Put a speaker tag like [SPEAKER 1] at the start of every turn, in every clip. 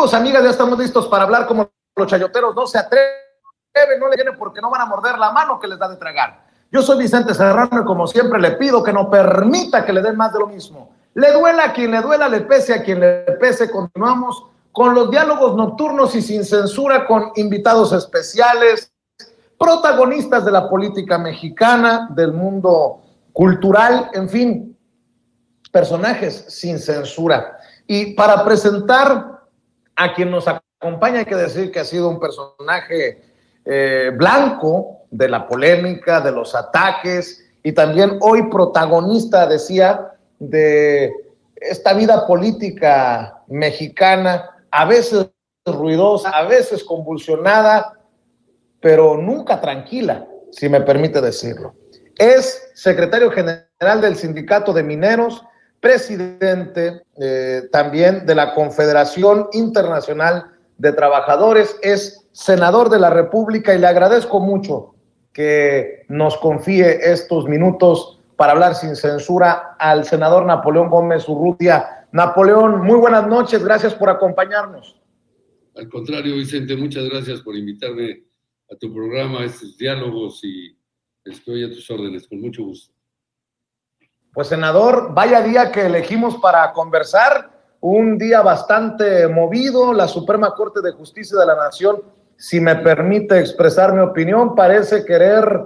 [SPEAKER 1] Amigos, amigas, ya estamos listos para hablar como los chayoteros. No se atreven, no le vienen porque no van a morder la mano que les da de tragar. Yo soy Vicente Serrano y como siempre le pido que no permita que le den más de lo mismo. Le duela a quien le duela, le pese a quien le pese. Continuamos con los diálogos nocturnos y sin censura con invitados especiales, protagonistas de la política mexicana, del mundo cultural, en fin, personajes sin censura. Y para presentar a quien nos acompaña, hay que decir que ha sido un personaje blanco de la polémica, de los ataques, y también hoy protagonista, decía, de esta vida política mexicana, a veces ruidosa, a veces convulsionada, pero nunca tranquila, si me permite decirlo. Es secretario general del Sindicato de Mineros, presidente también de la Confederación Internacional de Trabajadores, es senador de la República y le agradezco mucho que nos confíe estos minutos para hablar sin censura al senador Napoleón Gómez Urrutia. Napoleón, muy buenas noches, gracias por acompañarnos.
[SPEAKER 2] Al contrario, Vicente, muchas gracias por invitarme a tu programa, a estos diálogos, y estoy a tus órdenes, con mucho gusto.
[SPEAKER 1] Pues, senador, vaya día que elegimos para conversar, un día bastante movido. La Suprema Corte de Justicia de la Nación, si me permite expresar mi opinión, parece querer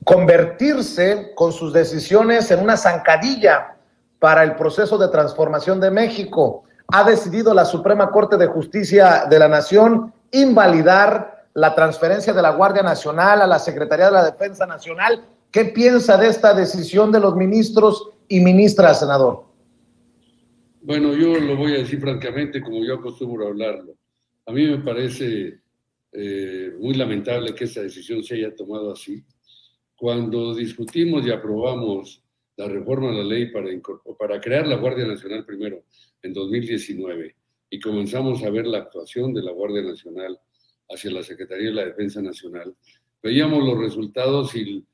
[SPEAKER 1] convertirse con sus decisiones en una zancadilla para el proceso de transformación de México. Ha decidido la Suprema Corte de Justicia de la Nación invalidar la transferencia de la Guardia Nacional a la Secretaría de la Defensa Nacional. ¿Qué piensa de esta decisión de los ministros y ministras, senador?
[SPEAKER 2] Bueno, yo lo voy a decir francamente, como yo acostumbro a hablarlo. A mí me parece muy lamentable que esta decisión se haya tomado así. Cuando discutimos y aprobamos la reforma de la ley para crear la Guardia Nacional primero, en 2019, y comenzamos a ver la actuación de la Guardia Nacional hacia la Secretaría de la Defensa Nacional, veíamos los resultados y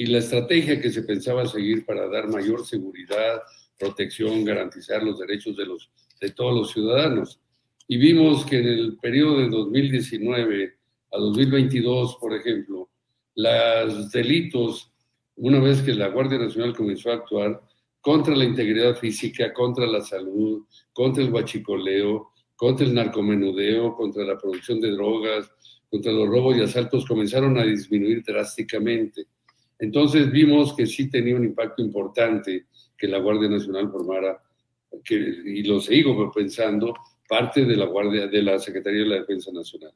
[SPEAKER 2] la estrategia que se pensaba seguir para dar mayor seguridad, protección, garantizar los derechos de todos los ciudadanos. Y vimos que en el periodo de 2019 a 2022, por ejemplo, los delitos, una vez que la Guardia Nacional comenzó a actuar contra la integridad física, contra la salud, contra el huachicoleo, contra el narcomenudeo, contra la producción de drogas, contra los robos y asaltos, comenzaron a disminuir drásticamente. Entonces vimos que sí tenía un impacto importante que la Guardia Nacional formara, y lo sigo pensando, parte de la Secretaría de la Defensa Nacional.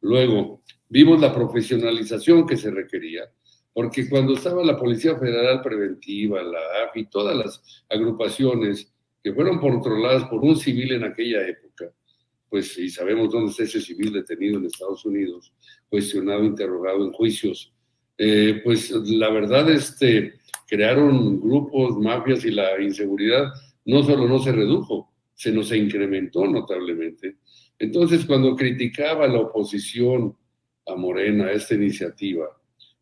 [SPEAKER 2] Luego, vimos la profesionalización que se requería, porque cuando estaba la Policía Federal Preventiva, la AFI, todas las agrupaciones que fueron controladas por un civil en aquella época, pues, y sabemos dónde está ese civil detenido en Estados Unidos, cuestionado, interrogado en juicios, pues la verdad, crearon grupos, mafias, y la inseguridad no solo no se redujo, se nos incrementó notablemente. Entonces, cuando criticaba la oposición a Morena, a esta iniciativa,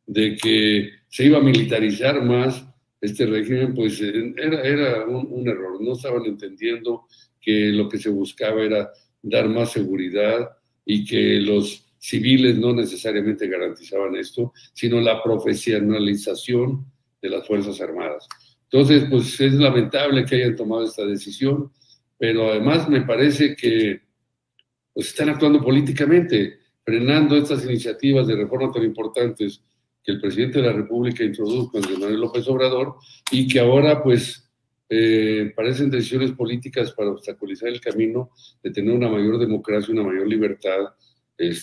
[SPEAKER 2] de que se iba a militarizar más este régimen, pues era un error. No estaban entendiendo que lo que se buscaba era dar más seguridad y que los civiles no necesariamente garantizaban esto, sino la profesionalización de las Fuerzas Armadas. Entonces, pues es lamentable que hayan tomado esta decisión, pero además me parece que pues están actuando políticamente, frenando estas iniciativas de reforma tan importantes que el presidente de la República introdujo, Andrés Manuel López Obrador, y que ahora pues parecen decisiones políticas para obstaculizar el camino de tener una mayor democracia, una mayor libertad,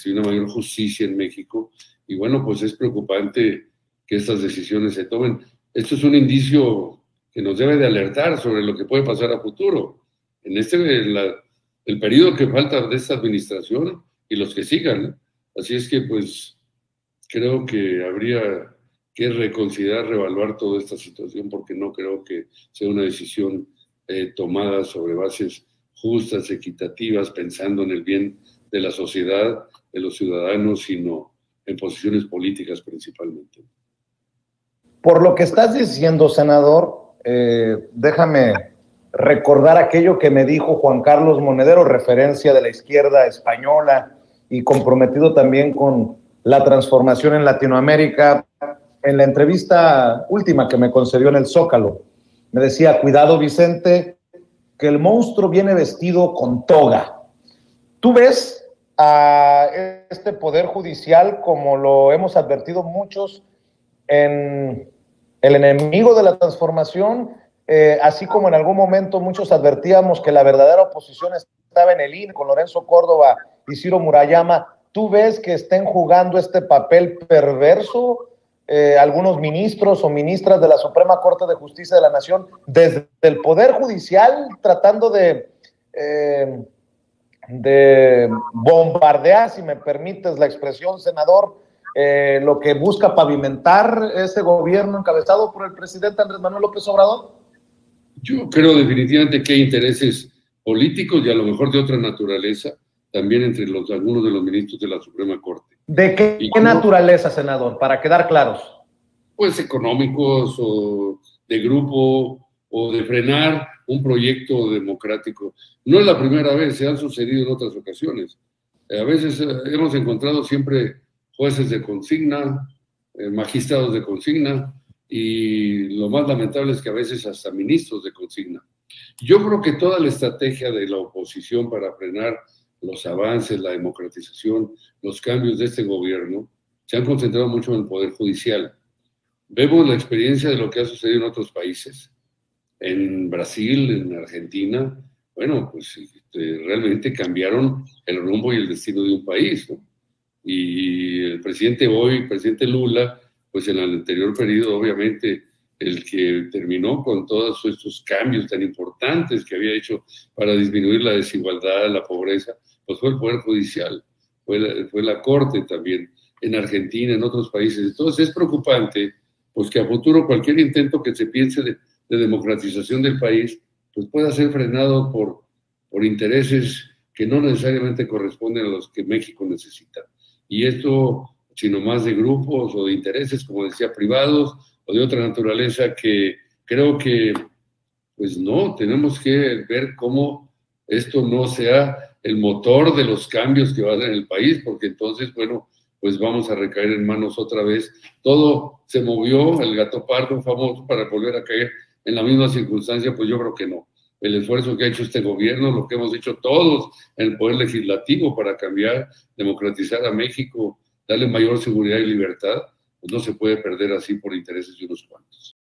[SPEAKER 2] una mayor justicia en México. Y bueno, pues es preocupante que estas decisiones se tomen. Esto es un indicio que nos debe de alertar sobre lo que puede pasar a futuro. En el periodo que falta de esta administración y los que sigan. Así es que pues creo que habría que reconsiderar, reevaluar toda esta situación, porque no creo que sea una decisión tomada sobre bases justas, equitativas, pensando en el bien de la sociedad, de los ciudadanos, sino en posiciones políticas principalmente.
[SPEAKER 1] Por lo que estás diciendo, senador, déjame recordar aquello que me dijo Juan Carlos Monedero, referencia de la izquierda española y comprometido también con la transformación en Latinoamérica. En la entrevista última que me concedió en el Zócalo, me decía: cuidado, Vicente, que el monstruo viene vestido con toga. ¿Tú ves a este poder judicial, como lo hemos advertido muchos, en el enemigo de la transformación, así como en algún momento muchos advertíamos que la verdadera oposición estaba en el INE con Lorenzo Córdoba y Ciro Murayama? ¿Tú ves que estén jugando este papel perverso algunos ministros o ministras de la Suprema Corte de Justicia de la Nación desde el Poder Judicial, tratando de bombardear, si me permites la expresión, senador, lo que busca pavimentar ese gobierno encabezado por el presidente Andrés Manuel López Obrador?
[SPEAKER 2] Yo creo definitivamente que hay intereses políticos y a lo mejor de otra naturaleza también entre algunos de los ministros de la Suprema Corte.
[SPEAKER 1] ¿De qué naturaleza, senador, para quedar claros?
[SPEAKER 2] Pues económicos o de grupo o de frenar un proyecto democrático. No es la primera vez, se han sucedido en otras ocasiones. A veces hemos encontrado siempre jueces de consigna, magistrados de consigna, y lo más lamentable es que a veces hasta ministros de consigna. Yo creo que toda la estrategia de la oposición para frenar los avances, la democratización, los cambios de este gobierno, se han concentrado mucho en el Poder Judicial. Vemos la experiencia de lo que ha sucedido en otros países, en Brasil, en Argentina. Bueno, pues realmente cambiaron el rumbo y el destino de un país, ¿no? Y el presidente hoy, el presidente Lula, pues en el anterior periodo, obviamente, el que terminó con todos estos cambios tan importantes que había hecho para disminuir la desigualdad, la pobreza, pues fue el Poder Judicial, fue la Corte también, en Argentina, en otros países. Entonces es preocupante, pues que a futuro cualquier intento que se piense de democratización del país, pues pueda ser frenado por intereses que no necesariamente corresponden a los que México necesita. Y esto, sino más de grupos o de intereses, como decía, privados o de otra naturaleza, que creo que, pues no, tenemos que ver cómo esto no sea el motor de los cambios que va a haber en el país, porque entonces, bueno, pues vamos a recaer en manos otra vez. Todo se movió, el gato pardo famoso, para volver a caer en la misma circunstancia. Pues yo creo que no. El esfuerzo que ha hecho este gobierno, lo que hemos hecho todos en el Poder Legislativo para cambiar, democratizar a México, darle mayor seguridad y libertad, pues no se puede perder así por intereses de unos cuantos.